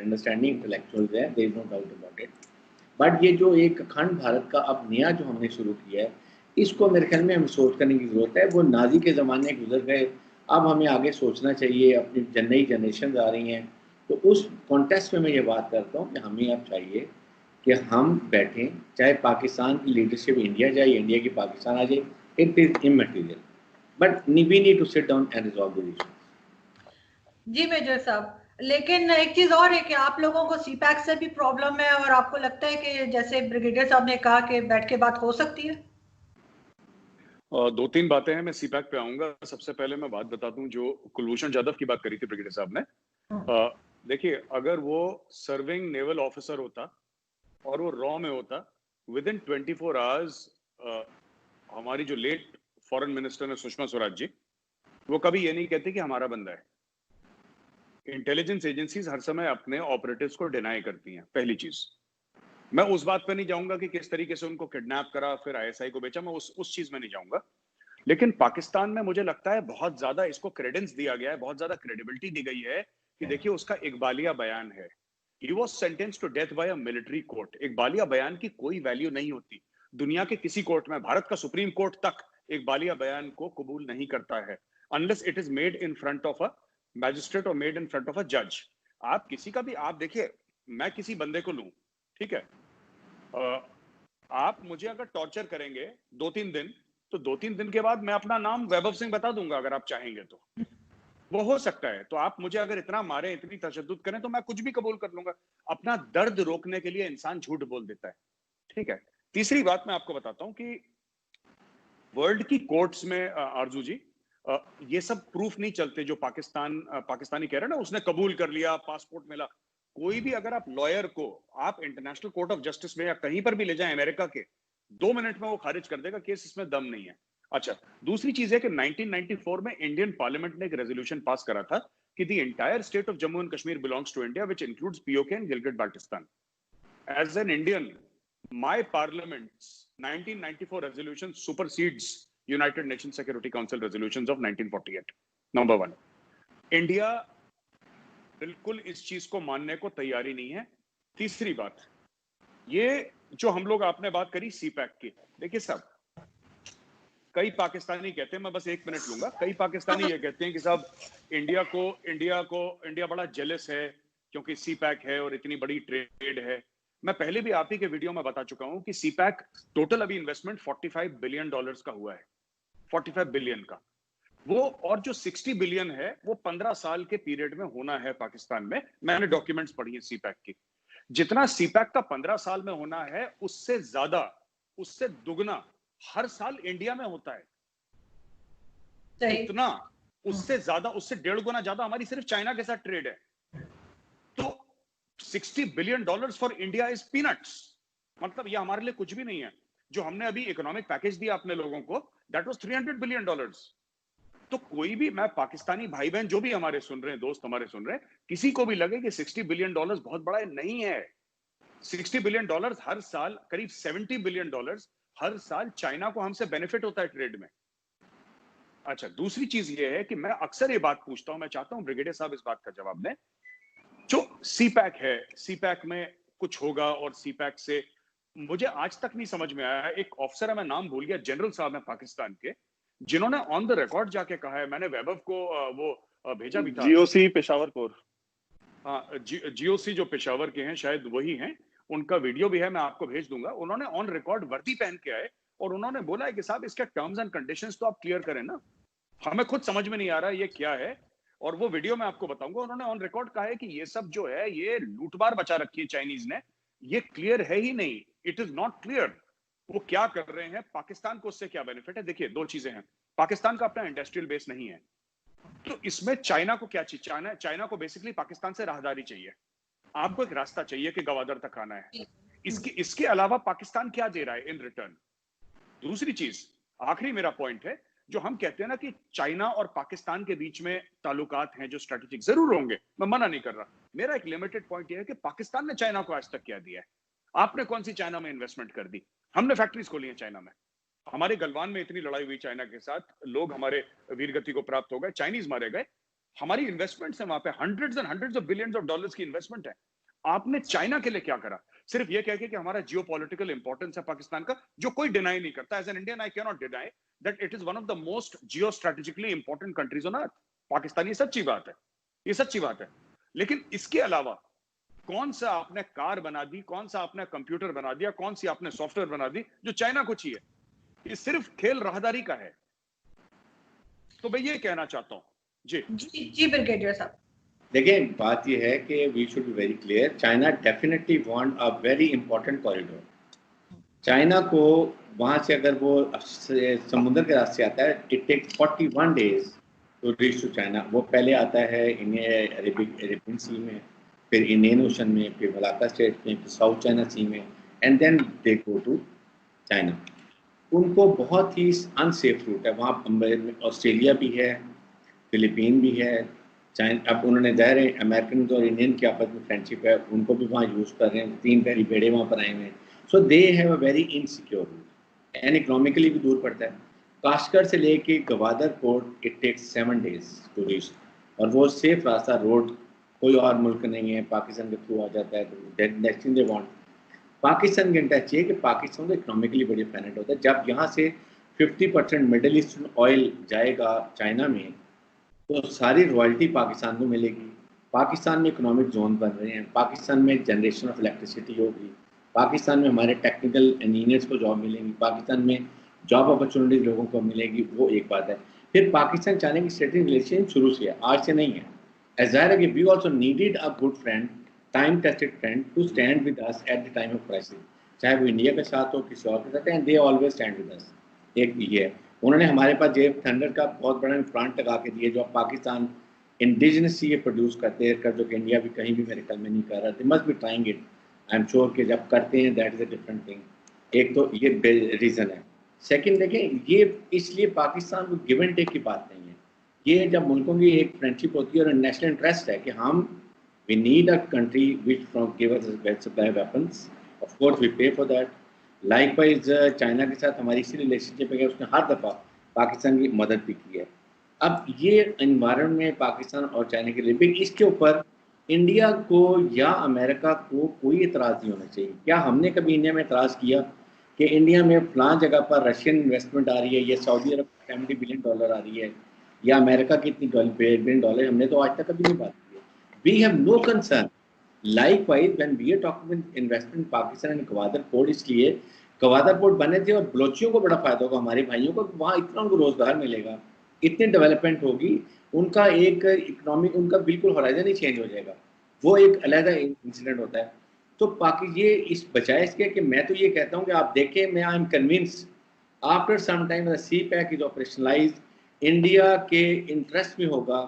Understanding intellectuals हैं, there is no doubt about it. But ये जो एक अखंड भारत का अब नया जो हमने शुरू किया है, इसको मेरे ख्याल में हमें सोच करने की ज़रूरत है। वो नाज़ी के ज़माने गुजर गए, अब हमें आगे सोचना चाहिए, अपनी नई जनरेशन आ रही हैं। तो उस कॉन्टेक्स्ट में मैं ये बात करता हूँ कि हमें अब चाहिए कि हम बैठें, चाहे पाकिस्तान की लीडरशिप इंडिया जाए, इंडिया की पाकिस्तान आ जाए, it is immaterial, but we need to sit down and resolve the issues. जी मेजर साहब, लेकिन एक चीज और है कि आप लोगों को सीपैक से भी प्रॉब्लम है, और आपको लगता है कि जैसे ब्रिगेडियर साहब ने कहा कि बैठ के बात हो सकती है? दो तीन बातें हैं, मैं सीपैक पे आऊंगा। सबसे पहले मैं बात बता दूं, जो कुलभूषण जाधव की बात करी थी ब्रिगेडियर साहब ने। देखिए, अगर वो सर्विंग नेवल ऑफिसर होता और वो रॉ में होता, विद इन 24 आवर्स हमारी जो लेट फॉरेन मिनिस्टर है सुषमा स्वराज जी, वो कभी ये नहीं कहते कि हमारा बंदा है। इंटेलिजेंस एजेंसीज हर समय अपने ऑपरेटिव्स को डिनाई करती हैं, पहली चीज। मैं उस बात पे नहीं जाऊंगा कि किस तरीके से उनको किडनैप करा फिर आईएसआई को बेचा, मैं उस चीज में नहीं जाऊंगा। लेकिन पाकिस्तान में मुझे लगता है बहुत ज्यादा इसको क्रेडेंस दिया गया है, बहुत ज्यादा क्रेडिबिलिटी दी गई है कि देखिए उसका इकबालिया बयान है, he was sentenced to death by a military court. इकबालिया बयान की कोई वैल्यू नहीं होती दुनिया के किसी कोर्ट में, भारत का सुप्रीम कोर्ट तक इकबालिया बयान को कबूल नहीं करता है unless it is made in front of a magistrate और made in front of a जज। आप किसी का भी, आप देखिए, मैं किसी बंदे को लूं, ठीक है, आप मुझे अगर टॉर्चर करेंगे 2-3 दिन, तो 2-3 दिन के बाद मैं अपना नाम वैभव सिंह बता दूंगा, अगर आप चाहेंगे तो वो हो सकता है। तो आप मुझे अगर इतना मारे, इतनी तशद्दुद करें, तो मैं कुछ भी कबूल कर लूंगा। अपना दर्द रोकने के लिए इंसान झूठ बोल देता है, ठीक है। तीसरी बात मैं आपको बताता हूं कि वर्ल्ड की कोर्ट्स में आरजू जी, ये सब प्रूफ नहीं चलते जो पाकिस्तानी कह रहे हैं ना, उसने कबूल कर लिया, पासपोर्ट मिला। कोई भी, अगर आप लॉयर को आप इंटरनेशनल कोर्ट ऑफ जस्टिस में या कहीं पर भी ले जाएं अमेरिका के, 2 मिनट में वो खारिज कर देगा केस, इसमें दम नहीं है। अच्छा, दूसरी चीज है कि 1994 में इंडियन पार्लियामेंट ने एक रेजोल्यूशन पास करा था कि the entire state of Jammu and Kashmir belongs to India, which includes PoK and Gilgit Baltistan. As an Indian, my parliament's 1994 resolution supersedes United Nations Security Council resolutions of 1948. Number 1, India बिल्कुल इस चीज को मानने को तैयारी नहीं है। तीसरी बात, ये जो हम लोग, आपने बात करी सीपैक की, देखिए साहब, कई पाकिस्तानी कहते हैं, मैं बस 1 मिनट लूंगा, कई पाकिस्तानी ये कहते हैं कि साहब इंडिया बड़ा जेलस है क्योंकि सीपैक है और इतनी बड़ी ट्रेड है। मैं पहले भी आप ही के वीडियो में बता चुका हूं कि सीपैक टोटल अभी इन्वेस्टमेंट $45 बिलियन का हुआ है, 45 बिलियन का वो, और जो 60 बिलियन है वो 15 साल के पीरियड में होना है पाकिस्तान में। मैंने डॉक्यूमेंट्स पढ़ी है सीपैक की, जितना सीपैक का 15 साल में होना है उससे ज्यादा, उससे दुगना हर साल इंडिया में होता है। इतना, उससे ज्यादा, उससे 1.5 गुना ज्यादा हमारी सिर्फ चाइना के साथ ट्रेड है। तो $60 billion for India is peanuts, मतलब ये हमारे लिए कुछ भी नहीं है। जो हमने अभी इकोनॉमिक पैकेज दिया अपने लोगों को, दैट वाज $300 बिलियन। तो कोई भी, मैं पाकिस्तानी भाई बहन जो भी हमारे सुन रहे हैं, दोस्त हमारे सुन रहे हैं, किसी को भी लगे कि $60 बिलियन बहुत बड़ा है, नहीं है। $60 बिलियन हर साल, करीब $70 बिलियन हर साल चाइना को हमसे बेनिफिट होता है ट्रेड में। अच्छा, दूसरी चीज ये है कि मैं अक्सर ये बात पूछता हूं, मैं चाहता हूं ब्रिगेडियर साहब इस बात का जवाब दें। जो सीपैक है, सीपैक में कुछ होगा, और सीपैक से मुझे आज तक नहीं समझ में आया, एक ऑफिसर है, मैं नाम भूल गया, जनरल साहब है पाकिस्तान के, जिन्होंने ऑन द रिकॉर्ड जाके कहा है, मैंने वैभव को वो भेजा भी था, जीओसी पेशावर कोर, हाँ, जीओसी जो पेशावर के हैं शायद वही हैं, उनका वीडियो भी है, मैं आपको भेज दूंगा। उन्होंने ऑन रिकॉर्ड वर्दी पहन के आए और उन्होंने बोला है कि साहब इसके टर्म्स एंड कंडीशंस तो आप क्लियर करें ना, हमें खुद समझ में नहीं आ रहा ये क्या है। और वो वीडियो मैं आपको बताऊंगा, उन्होंने ऑन रिकॉर्ड कहा है कि ये सब जो है ये लूटमार बचा रखी है चाइनीज ने, ये क्लियर है ही नहीं, इट इज नॉट क्लियर वो क्या कर रहे हैं, पाकिस्तान को उससे क्या बेनिफिट है। देखिए, 2 चीजें हैं, पाकिस्तान का अपना इंडस्ट्रियल बेस नहीं है, तो इसमें चाइना को क्या चाहिए, चाइना को बेसिकली पाकिस्तान से राहदारी चाहिए, आपको एक रास्ता चाहिए कि गवादर तक आना है। इसके अलावा पाकिस्तान क्या दे रहा है इन रिटर्न। दूसरी चीज, आखिरी मेरा पॉइंट है, जो हम कहते हैं ना कि चाइना और पाकिस्तान के बीच में ताल्लुकात हैं जो स्ट्रेटेजिक, जरूर होंगे, मैं मना नहीं कर रहा। मेरा एक लिमिटेड पॉइंट यह है कि पाकिस्तान ने चाइना को आज तक क्या दिया है। आपने कौन सी चाइना में इन्वेस्टमेंट कर दी? हमने फैक्ट्रीज खोली है चाइना में, हमारे गलवान में इतनी लड़ाई हुई चाइना के साथ, लोग हमारे वीरगति को प्राप्त हो गए, चाइनीज मारे गए, हमारी इन्वेस्टमेंट्स है वहां पे, hundreds and hundreds of billions of dollars की इन्वेस्टमेंट है। आपने चाइना के लिए क्या करा? सिर्फ ये कह के कि हमारा जियोपॉलिटिकल इंपॉर्टेंस है पाकिस्तान का, जो कोई डिनाई नहीं करता। As an Indian I can not deny that it is one of the most geostrategically important countries on earth. Pakistan, ये सच्ची बात है, ये सच्ची बात है। लेकिन इसके अलावा कौन सा आपने कार बना दी, कौन सा आपने कंप्यूटर बना दिया, कौन सी आपने सॉफ्टवेयर बना दी जो चाइना को चाहिए? ये सिर्फ खेल राहदारी का है। तो मैं ये कहना चाहता हूं। जी जी ब्रिगेडियर साहब, देखिए बात यह है कि we should be very clear, China definitely want a very important corridor. China को वहां से अगर वो समुद्र के रास्ते आता है, it takes 41 days to reach to China. वो पहले आता है अरेबियन सी में, फिर इंडियन ओशन में, फिर मलाक्का स्टेट में, फिर साउथ चाइना सी में, and then they go to China. उनको बहुत ही अनसेफ रूट है वहाँ। ऑस्ट्रेलिया भी है, फिलीपीन भी है, चाइना। अब उन्होंने ज़ाहिर है अमेरिकन और इंडियन की आपस में फ्रेंडशिप है, उनको भी वहाँ यूज़ कर रहे हैं। 3 पैरी बेड़े वहाँ पर आए हुए हैं। So they have a very insecure route and economically भी दूर पड़ता है। काशगर से लेके Gwadar port it takes 7 days to reach, और वो सेफ रास्ता, रोड कोई और मुल्क नहीं है, पाकिस्तान के थ्रू आ जाता है। तो next thing they want, Pakistan के इंटा चाहिए कि पाकिस्तान को इकोनॉमिकली बड़ी बेनिफिट होता है। जब यहाँ से 50% मिडल ईस्टर्न ऑयल जाएगा चाइना में, तो सारी रॉयल्टी पाकिस्तान को मिलेगी। पाकिस्तान में इकोनॉमिक जोन बन रहे हैं, पाकिस्तान में जनरेशन ऑफ इलेक्ट्रिसिटी होगी, पाकिस्तान में हमारे टेक्निकल इंजीनियर्स को जॉब मिलेंगी, पाकिस्तान में जॉब अपॉर्चुनिटीज लोगों को मिलेगी। वो एक बात है। फिर पाकिस्तान चाइना की स्ट्रेटेजिक रिलेशन शुरू से है, आज से नहीं है। ज़ाहिर है कि we also needed a good friend, time tested friend to stand with us at the time of crisis, चाहे वो इंडिया के साथ हो, किसी और के साथ, and they always stand with अस। एक ये है, उन्होंने हमारे पास जेब थंडर का बहुत बड़ा प्लांट लगा के दिए, जो पाकिस्तान इंडिजिनस ये प्रोड्यूस करते हैं, कर जो कि इंडिया भी कहीं भी मेरे ख्याल में नहीं कर रहा। They must be trying it, I am sure कि जब करते हैं that is a different thing. एक तो ये रीज़न है। सेकंड देखें, ये इसलिए पाकिस्तान को गिव एंड टेक की बात नहीं है। ये जब मुल्कों की एक फ्रेंडशिप होती है और नेशनल इंटरेस्ट है कि हम we need a country which from give us well supply weapons, of course we pay for that. Likewise China के साथ हमारी इसी रिलेशनशिप है कि उसने हर दफ़ा पाकिस्तान की मदद भी की है। अब ये एनवायरनमेंट में पाकिस्तान और चाइना के लिए भी, इसके ऊपर इंडिया को या अमेरिका को कोई इतराज़ नहीं होना चाहिए। क्या हमने कभी इंडिया में इतराज़ किया कि इंडिया में फलां जगह पर रशियन इन्वेस्टमेंट आ रही है, या सऊदी अरब $70 बिलियन आ रही है, या अमेरिका की इतनी $1 बिलियन? हमने तो आज तक कभी नहीं बात की है। We have no concern. Likewise, when we are talking with investment in Pakistan and Gwadar port, इसलिए गवादर पोर्ट बने थे और बलोचियों को बड़ा फायदा होगा, हमारे भाइयों को, वहाँ इतना उनको रोजगार मिलेगा, इतनी डेवलपमेंट होगी, उनका एक इकोनॉमिक, उनका बिल्कुल होराइजन ही चेंज हो जाएगा। वो एक अलग इंसिडेंट होता है। तो बाकी ये इस बजाय इसके कि मैं तो ये कहता हूँ कि आप देखें, मैं I am convince after some time CPEC is operationalise, India के इंटरेस्ट में होगा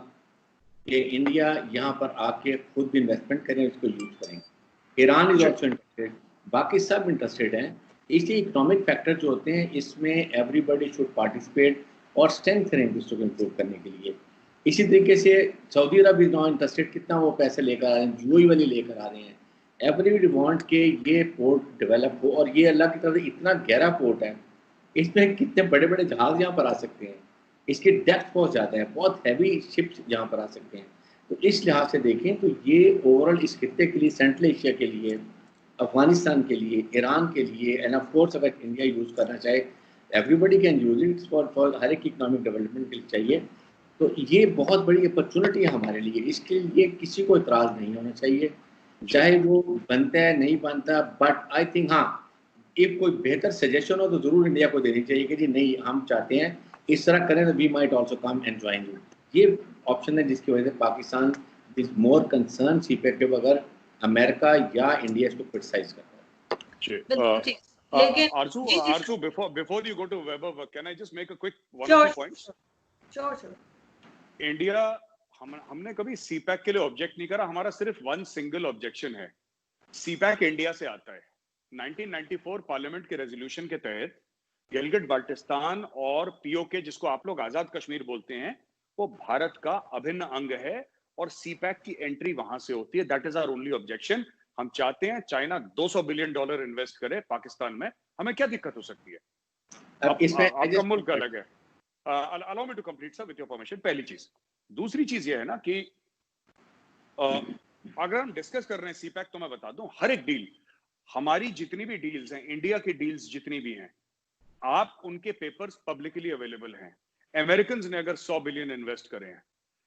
कि इंडिया यहाँ पर आके खुद भी इन्वेस्टमेंट करें, उसको यूज करेंगे। ईरान इज ऑल्सो इंटरेस्टेड, बाकी सब इंटरेस्टेड हैं। इसलिए इकोनॉमिक फैक्टर जो होते हैं, इसमें एवरीबडी शुड पार्टिसिपेट और स्ट्रेंथ करें दूसरों को इम्प्रूव करने के लिए। इसी तरीके से Saudi Arab is not interested, कितना वो पैसे लेकर आ रहे हैं, यूएई वाली लेकर आ रहे हैं। एवरीबडी वांट के ये पोर्ट डेवलप हो, और ये अल्लाह की तरफ से इतना गहरा पोर्ट है, इसमें कितने बड़े बड़े जहाज यहाँ पर आ सकते हैं, इसकी डेप्थ बहुत ज़्यादा है, बहुत हैवी शिप्स यहाँ पर आ सकते हैं। तो इस लिहाज से देखें तो ये ओवरऑल इस खित्ते के लिए, सेंट्रल एशिया के लिए, अफगानिस्तान के लिए, ईरान के लिए, एंड ऑफ कोर्स अगर इंडिया यूज़ करना चाहे, everybody can use it for her एक इकोनॉमिक डेवलपमेंट के लिए चाहिए। तो ये बहुत बड़ी अपॉर्चुनिटी है हमारे लिए, इसके लिए किसी को इतराज़ नहीं होना चाहिए, चाहे वो बनता है नहीं बनता। बट आई थिंक हाँ, एक कोई बेहतर सजेशन हो तो ज़रूर इंडिया को देनी चाहिए कि जी नहीं, हम चाहते हैं इस तरह करें, तो we might also come and join you. ये ऑप्शन है जिसकी वजह से Pakistan is more concern CPEC के बगैर अमेरिका या इंडिया इसको क्रिटिसाइज करता है। Arzu, before you go to Weber, can I just make a quick one or two points? Sure. India, हमने कभी सीपैक के लिए ऑब्जेक्ट नहीं करा। हमारा सिर्फ वन सिंगल ऑब्जेक्शन है, सीपैक इंडिया से आता है। 1994 पार्लियामेंट के रेजोल्यूशन के तहत गिलगिट बाल्टिस्तान और पीओके, जिसको आप लोग आजाद कश्मीर बोलते हैं, वो भारत का अभिन्न अंग है और सीपैक की एंट्री वहां से होती है। That is our only objection. हम चाहते हैं चाइना $200 बिलियन इन्वेस्ट करे पाकिस्तान में, हमें क्या दिक्कत हो सकती है? आपका मुल्क अलग है। Allow me to complete sir with your permission. पहली चीज। दूसरी चीज ये है ना कि अगर हम डिस्कस कर रहे हैं सीपैक, तो मैं बता दूं हर एक डील, हमारी जितनी भी डील्स हैं, इंडिया की डील्स जितनी भी हैं, आप उनके पेपर्स पब्लिकली अवेलेबल हैं। अमेरिकन ने अगर 100 बिलियन इन्वेस्ट करे हैं,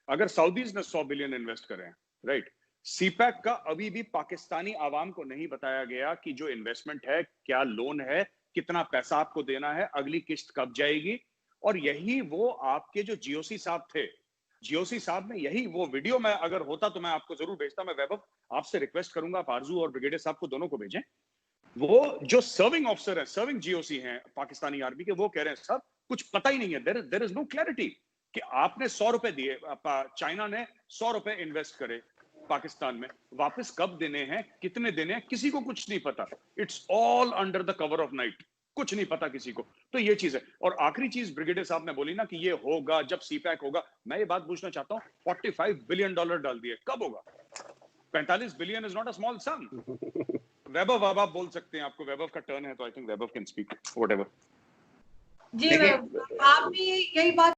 अगर सऊदीज ने 100 बिलियन इन्वेस्ट करे हैं, राइट, सीपैक का अभी भी पाकिस्तानी आवाम को नहीं बताया गया कि जो इन्वेस्टमेंट है, क्या लोन है, कितना पैसा आपको देना है, अगली किस्त कब जाएगी। और यही वो आपके जो जीओसी साहब थे, जीओसी साहब ने यही वो वीडियो, में अगर होता तो मैं आपको जरूर भेजता। मैं वैभव आपसे रिक्वेस्ट करूंगा, आप आरजू और ब्रिगेडियर साहब को दोनों को भेजें। वो जो सर्विंग ऑफिसर है, सर्विंग जीओसी हैं पाकिस्तानी आर्मी के, वो कह रहे हैं सर कुछ पता ही नहीं है, देयर इज नो क्लैरिटी कि आपने 100 रुपए दिए, चाइना ने 100 रुपए इन्वेस्ट करे पाकिस्तान में, वापस कब देने हैं, कितने देने हैं, किसी को कुछ नहीं पता। It's all under the cover of night, कुछ नहीं पता किसी को। तो ये चीज है। और आखिरी चीज ब्रिगेडियर साहब ने बोली ना कि ये होगा जब सीपैक होगा, मैं ये बात पूछना चाहता हूं, $45 बिलियन डाल दिए, कब होगा? 45 billion is not a small sum. Vaibhav, अब आप बोल सकते हैं, आपको वैभव का टर्न है, तो I think Vaibhav can speak whatever. जी, आप भी यही बात